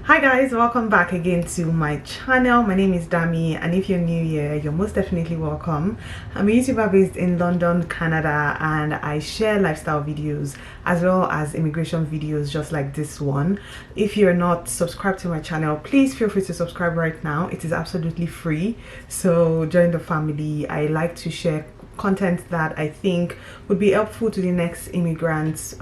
Hi guys, welcome back again to my channel. My name is Dami, and if you're new here, you're most definitely welcome. I'm a YouTuber based in London, Canada, and I share lifestyle videos as well as immigration videos just like this one. If you're not subscribed to my channel, please feel free to subscribe right now. It is absolutely free, so join the family. I like to share content that I think would be helpful to the next immigrant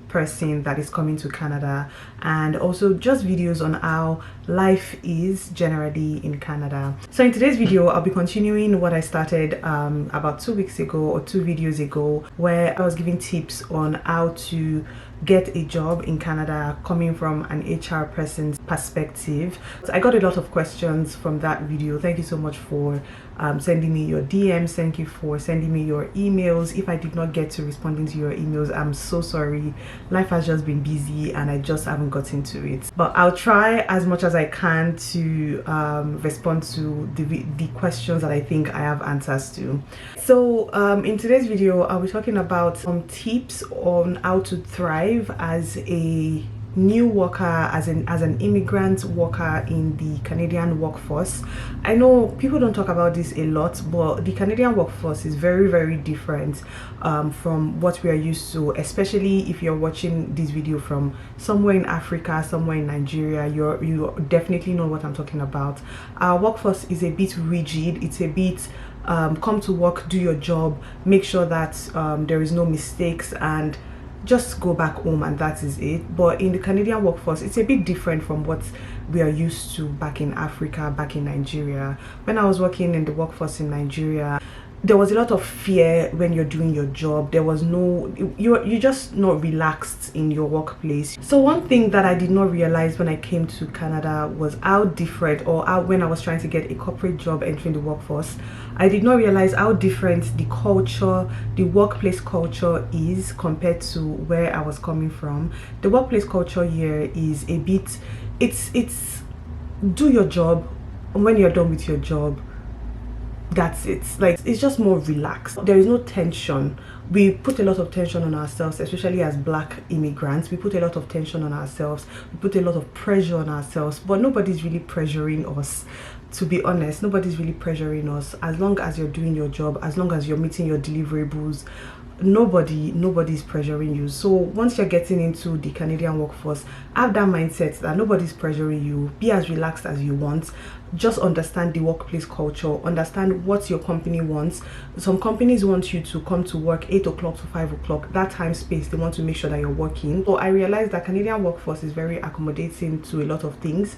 person that is coming to Canada, and also just videos on how life is generally in Canada. So in today's video, I'll be continuing what I started about 2 weeks ago or 2 videos ago, where I was giving tips on how to get a job in Canada coming from an HR person's perspective. So I got a lot of questions from that video. Thank you so much for sending me your DMs. Thank you for sending me your emails. If I did not get to responding to your emails, I'm so sorry. Life has just been busy and I just haven't gotten to it, but I'll try as much as I can to respond to the questions that I think I have answers to. So in today's video, I'll be talking about some tips on how to thrive as a new worker, as an immigrant worker in the Canadian workforce. I know people don't talk about this a lot, but the Canadian workforce is very different from what we are used to, especially if you're watching this video from somewhere in Africa, somewhere in Nigeria. You definitely know what I'm talking about. Our workforce is a bit rigid. It's a bit come to work, do your job, make sure that there is no mistakes, and just go back home, and that is it. But in the Canadian workforce, it's a bit different from what we are used to back in Africa, back in Nigeria. When I was working in the workforce in Nigeria, there was a lot of fear when you're doing your job. There was no, you're just not relaxed in your workplace. So one thing that I did not realize when I came to Canada was how different, or how, when I was trying to get a corporate job entering the workforce, I did not realize how different the culture, the workplace culture is compared to where I was coming from. The workplace culture here is a bit, it's do your job, and when you're done with your job, that's it. Like, it's just more relaxed. There is no tension. We put a lot of tension on ourselves, especially as Black immigrants. We put a lot of tension on ourselves. We put a lot of pressure on ourselves, but nobody's really pressuring us. To be honest, nobody's really pressuring us. As long as you're doing your job, as long as you're meeting your deliverables, nobody's pressuring you. So once you're getting into the Canadian workforce, have that mindset that nobody's pressuring you. Be as relaxed as you want. Just understand the workplace culture, understand what your company wants. Some companies want you to come to work 8 o'clock to 5 o'clock. That time space, they want to make sure that you're working. So I realized that Canadian workforce is very accommodating to a lot of things.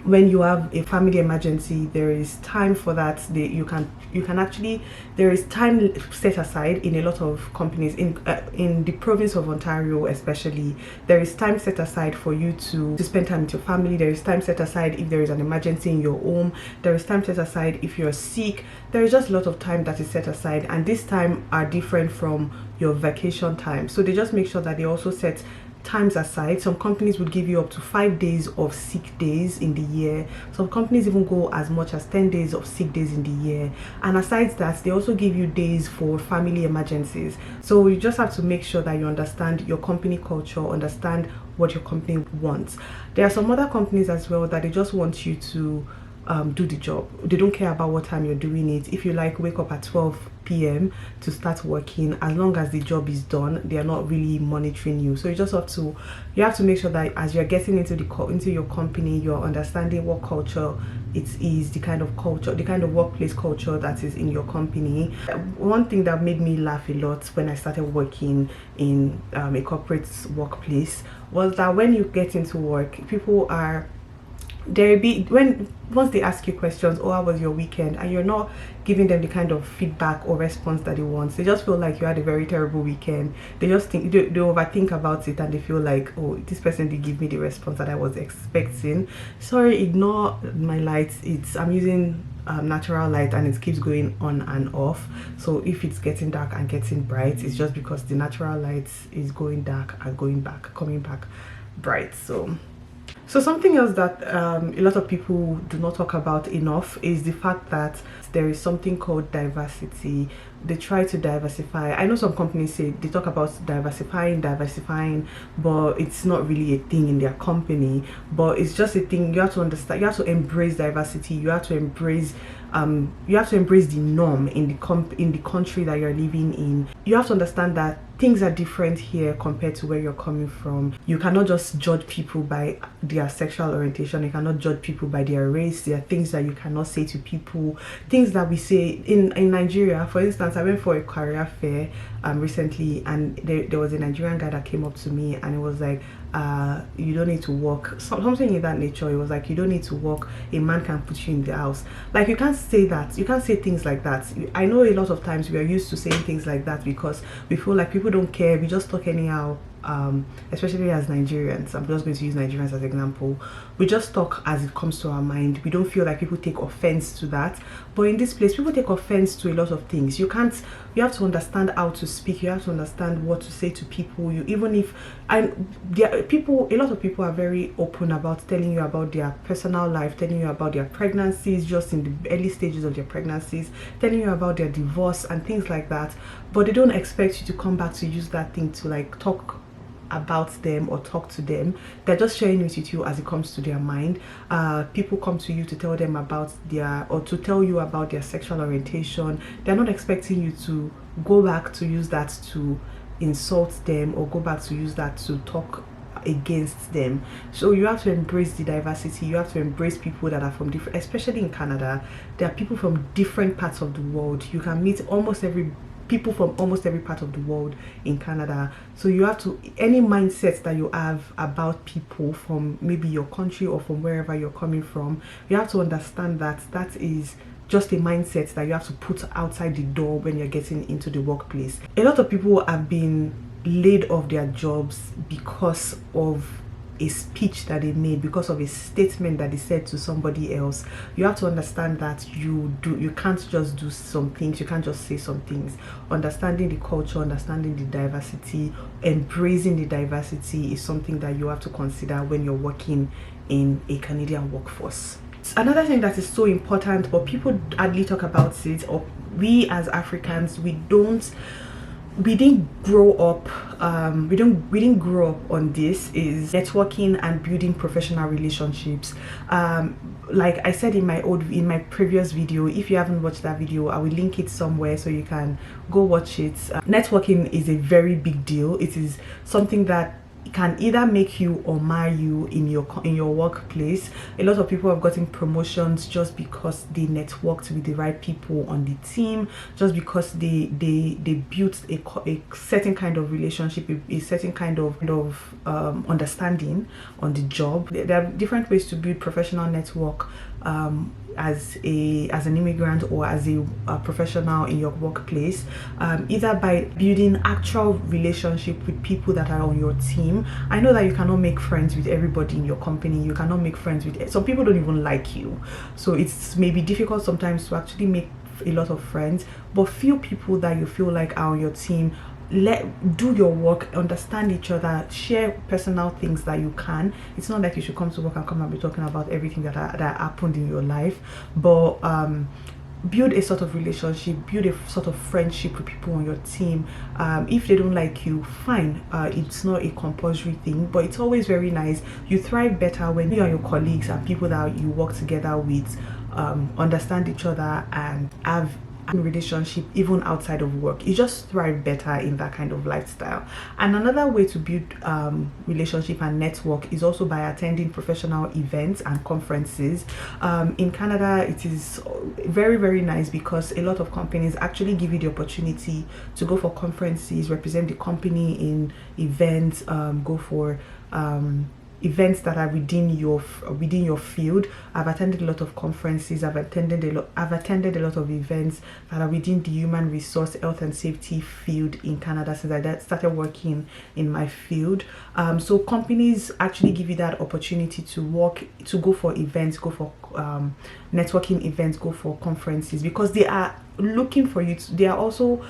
When you have a family emergency, there is time for that. You can actually, there is time set aside in a lot of companies in the province of Ontario especially. There is time set aside for you to spend time with your family. There is time set aside if there is an emergency in your home. There is time set aside if you're sick. There is just a lot of time that is set aside, and this time are different from your vacation time. So they just make sure that they also set times aside. Some companies would give you up to 5 days of sick days in the year. Some companies even go as much as 10 days of sick days in the year. And aside that, they also give you days for family emergencies. So you just have to make sure that you understand your company culture, understand what your company wants. There are some other companies as well that they just want you to do the job. They don't care about what time you're doing it. If you like, wake up at 12 p.m. to start working, as long as the job is done, they are not really monitoring you. So you just have to make sure that as you're getting into your company, you're understanding what culture it is, the kind of culture, the kind of workplace culture that is in your company. One thing that made me laugh a lot when I started working in a corporate workplace was that when you get into work, people are once they ask you questions, oh, how was your weekend, and you're not giving them the kind of feedback or response that they want, they just feel like you had a very terrible weekend. They just think, they overthink about it, and they feel like, oh, this person did give me the response that I was expecting. Sorry, ignore my lights. I'm using natural light, and it keeps going on and off. So if it's getting dark and getting bright, it's just because the natural light is going dark and coming back bright. So So something else that a lot of people do not talk about enough is the fact that there is something called diversity. They try to diversify. I know some companies say they talk about diversifying, but it's not really a thing in their company. But it's just a thing. You have to understand. You have to embrace diversity. You have to embrace the norm in the country that you're living in. You have to understand that things are different here compared to where you're coming from. You cannot just judge people by their sexual orientation. You cannot judge people by their race. There are things that you cannot say to people, things that we say in Nigeria. For instance, I went for a career fair recently, and there was a Nigerian guy that came up to me, and it was like, you don't need to work, something in that nature. It was like, you don't need to work, a man can put you in the house. Like, you can't say that. You can't say things like that. I know a lot of times we are used to saying things like that because we feel like people don't care. We just talk anyhow. Especially as Nigerians, I'm just going to use Nigerians as an example. We just talk as it comes to our mind. We don't feel like people take offense to that. But in this place, people take offense to a lot of things. You have to understand how to speak. You have to understand what to say to people. A lot of people are very open about telling you about their personal life, telling you about their pregnancies, just in the early stages of their pregnancies, telling you about their divorce and things like that. But they don't expect you to come back to use that thing to like talk about them or talk to them. They're just sharing it with you as it comes to their mind. People come to you to tell them about to tell you about their sexual orientation. They're not expecting you to go back to use that to insult them or go back to use that to talk against them. So you have to embrace the diversity. You have to embrace people that are from different, especially in Canada. There are people from different parts of the world. You can meet people from almost every part of the world in Canada. So you have to, any mindset that you have about people from maybe your country or from wherever you're coming from, you have to understand that that is just a mindset that you have to put outside the door when you're getting into the workplace. A lot of people have been laid off their jobs because of a speech that they made, because of a statement that they said to somebody else. You have to understand that you can't just do some things, you can't just say some things. Understanding the culture, understanding the diversity, embracing the diversity is something that you have to consider when you're working in a Canadian workforce. Another thing that is so important, but people hardly talk about it, or we as Africans, we didn't grow up on this, is networking and building professional relationships. Like I said in my previous video, if you haven't watched that video, I will link it somewhere so you can go watch it. Networking is a very big deal. It is something that can either make you or mar you in your workplace. A lot of people have gotten promotions just because they networked with the right people on the team, just because they built a certain kind of relationship, a certain kind of understanding on the job. There are different ways to build professional network as an immigrant or as a professional in your workplace, either by building actual relationship with people that are on your team. I know that you cannot make friends with everybody in your company. You cannot make friends with some people. Don't even like you, so it's maybe difficult sometimes to actually make a lot of friends. But few people that you feel like are on your team, do your work, understand each other, share personal things that you can. It's not like you should come to work and come and be talking about everything that happened in your life, but build a sort of relationship, build a sort of friendship with people on your team. If they don't like you, fine. It's not a compulsory thing, but it's always very nice. You thrive better when you and your colleagues and people that you work together with understand each other and have relationship even outside of work. You just thrive better in that kind of lifestyle. And another way to build relationship and network is also by attending professional events and conferences. In Canada, it is very, very nice because a lot of companies actually give you the opportunity to go for conferences, represent the company in events, go for events that are within your field. I've attended a lot of conferences. I've attended a lot of events that are within the human resource, health and safety field in Canada since I started working in my field. So companies actually give you that opportunity to go for events, go for networking events, go for conferences, because they are looking for you. They are also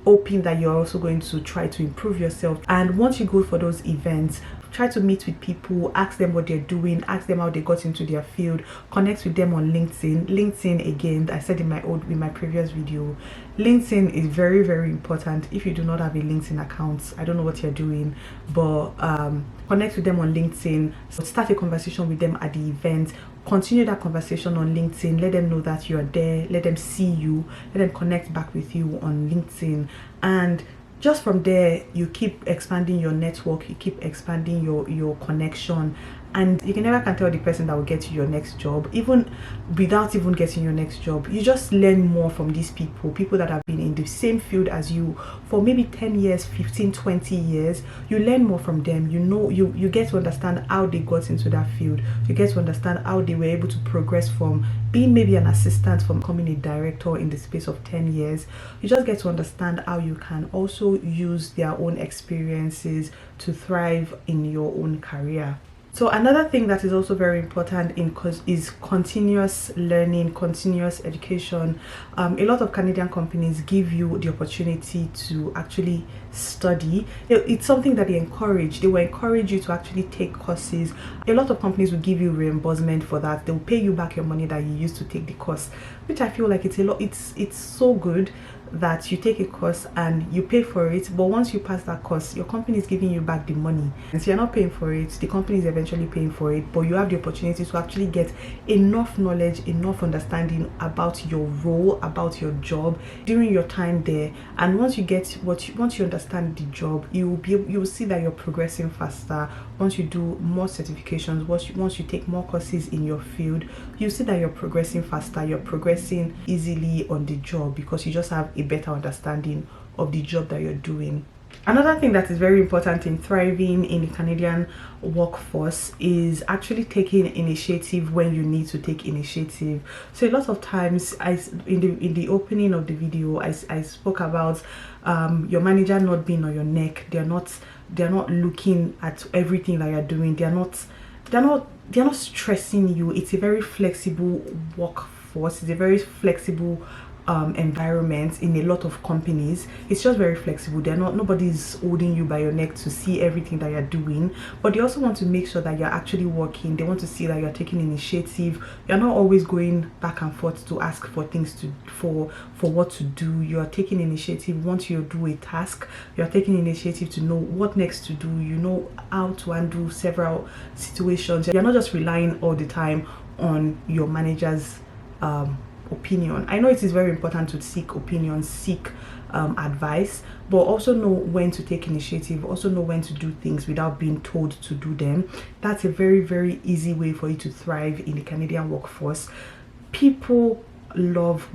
hoping that you're also going to try to improve yourself. And once you go for those events, try to meet with people, ask them what they're doing, ask them how they got into their field, connect with them on LinkedIn. Again, I said in my previous video, LinkedIn is very, very important. If you do not have a LinkedIn account, I don't know what you're doing, but connect with them on LinkedIn, start a conversation with them at the event, continue that conversation on LinkedIn, let them know that you're there, let them see you, let them connect back with you on LinkedIn, and just from there you keep expanding your network, you keep expanding your connection, and you can never tell the person that will get you your next job. Even without even getting your next job, you just learn more from these people that have been in the same field as you for maybe 10 years, 15, 20 years. You learn more from them. You know, you get to understand how they got into that field. You get to understand how they were able to progress from being maybe an assistant from becoming a director in the space of 10 years. You just get to understand how you can also use their own experiences to thrive in your own career. So another thing that is also very important is continuous learning, continuous education. A lot of Canadian companies give you the opportunity to actually study. It's something that they encourage. They will encourage you to actually take courses. A lot of companies will give you reimbursement for that. They will pay you back your money that you used to take the course, which I feel like it's so good that you take a course and you pay for it, but once you pass that course, your company is giving you back the money, and so you're not paying for it, the company is eventually paying for it, but you have the opportunity to actually get enough knowledge, enough understanding about your role, about your job during your time there. And once you understand the job, you will see that you're progressing faster. Once you do more certifications, once you take more courses in your field, you see that you're progressing faster, you're progressing easily on the job, because you just have a better understanding of the job that you're doing. Another thing that is very important in thriving in the Canadian workforce is actually taking initiative when you need to take initiative. So a lot of times, in the opening of the video, I spoke about your manager not being on your neck. They're not looking at everything that you're doing. They're not stressing you. It's a very flexible workforce. It's a very flexible environment in a lot of companies. It's just very flexible. Nobody's holding you by your neck to see everything that you're doing, but they also want to make sure that you're actually working. They want to see that you're taking initiative. You're not always going back and forth to ask for things for what to do. You're taking initiative. Once you do a task, you're taking initiative to know what next to do. You know how to handle several situations. You're not just relying all the time on your manager's opinion. I know it is very important to seek opinions, seek advice, but also know when to take initiative, also know when to do things without being told to do them. That's a very, very easy way for you to thrive in the Canadian workforce. People love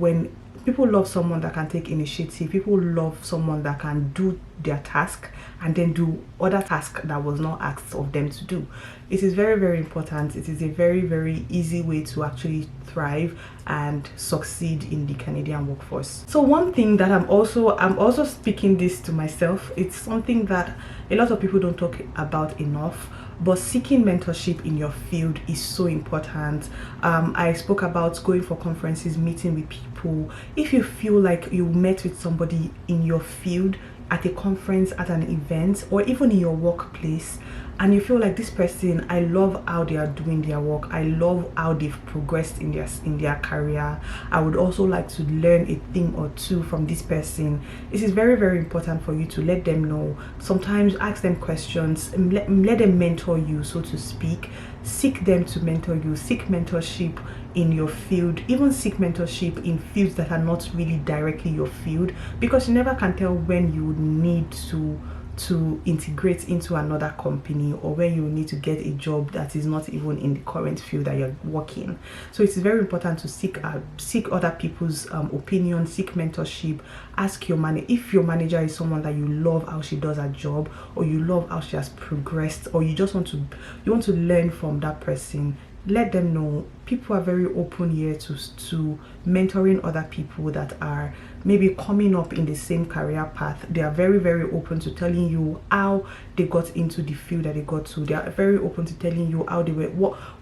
someone that can take initiative. People love someone that can do their task and then do other tasks that was not asked of them to do. It is very, very important. It is a very, very easy way to actually thrive and succeed in the Canadian workforce. So one thing that I'm also speaking this to myself, it's something that a lot of people don't talk about enough, but seeking mentorship in your field is so important. I spoke about going for conferences, meeting with people. If you feel like you met with somebody in your field at a conference, at an event, or even in your workplace, and you feel like this person, I love how they are doing their work, I love how they've progressed in their career, I would also like to learn a thing or two from this person. It is very, very important for you to let them know. Sometimes ask them questions, let them mentor you, so to speak. Seek them to mentor you. Seek mentorship in your field. Even seek mentorship in fields that are not really directly your field, because you never can tell when you need to integrate into another company, or when you need to get a job that is not even in the current field that you're working. So it's very important to seek other people's opinion, seek mentorship. Ask your manager. If your manager is someone that you love how she does her job, or you love how she has progressed, or you just want to learn from that person, let them know. people are very open here to mentoring other people that are maybe coming up in the same career path. They are very, very open to telling you how they got into the field that they got to. They are very open to telling you how they were,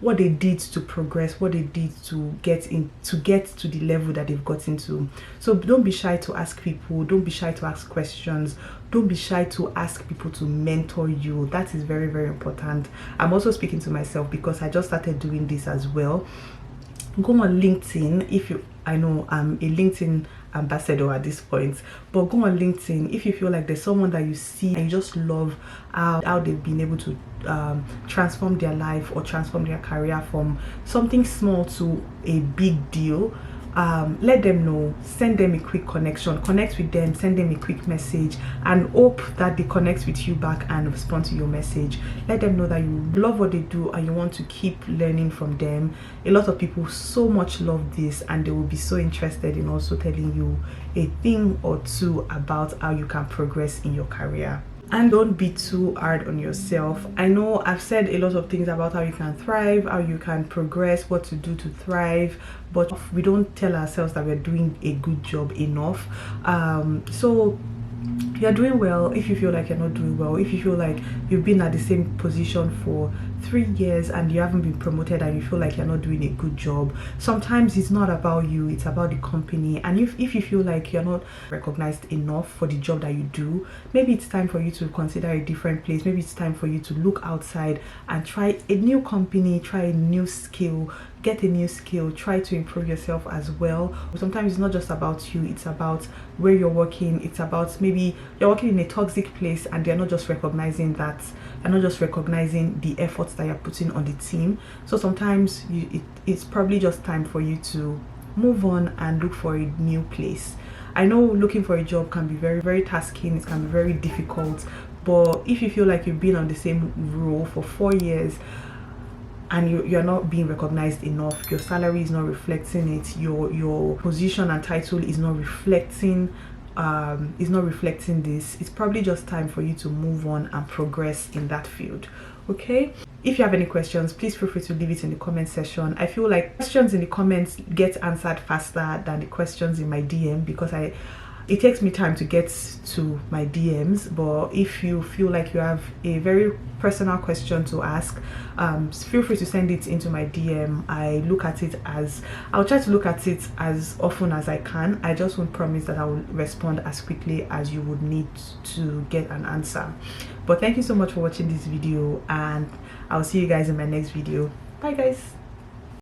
what they did to progress, what they did to get to the level that they've gotten to. So don't be shy to ask people, don't be shy to ask questions, don't be shy to ask people to mentor you. That is very, very important. I'm also speaking to myself because I just started doing this as well. Go on LinkedIn. If you, I know I'm a LinkedIn ambassador at this point, but go on LinkedIn if you feel like there's someone that you see and you just love how they've been able to transform their life or transform their career from something small to a big deal. Let them know, send them a quick connection, connect with them, send them a quick message, and hope that they connect with you back and respond to your message. Let them know that you love what they do and you want to keep learning from them. A lot of people so much love this, and they will be so interested in also telling you a thing or two about how you can progress in your career. And don't be too hard on yourself. I know I've said a lot of things about how you can thrive, how you can progress, what to do to thrive, but we don't tell ourselves that we're doing a good job enough. So you're doing well if you feel like you're not doing well, if you feel like you've been at the same position for 3 years and you haven't been promoted and you feel like you're not doing a good job. Sometimes it's not about you, it's about the company. And if you feel like you're not recognized enough for the job that you do, maybe it's time for you to consider a different place. Maybe it's time for you to look outside and try a new company, try a new skill, get a new skill, try to improve yourself as well. Sometimes it's not just about you, it's about where you're working. It's about maybe you're working in a toxic place and they're not just recognizing that, they're not just recognizing the efforts that you're putting on the team. So sometimes it's probably just time for you to move on and look for a new place. I know looking for a job can be very, very tasking, it can be very difficult, but if you feel like you've been on the same role for 4 years and you're not being recognized enough, your salary is not reflecting it, your position and title is not reflecting this, it's probably just time for you to move on and progress in that field. Okay, if you have any questions, please feel free to leave it in the comment section. I feel like questions in the comments get answered faster than the questions in my DM because it takes me time to get to my DMs. But if you feel like you have a very personal question to ask, feel free to send it into my DM. I'll try to look at it as often as I can. I just won't promise that I will respond as quickly as you would need to get an answer. But thank you so much for watching this video, and I'll see you guys in my next video. Bye guys.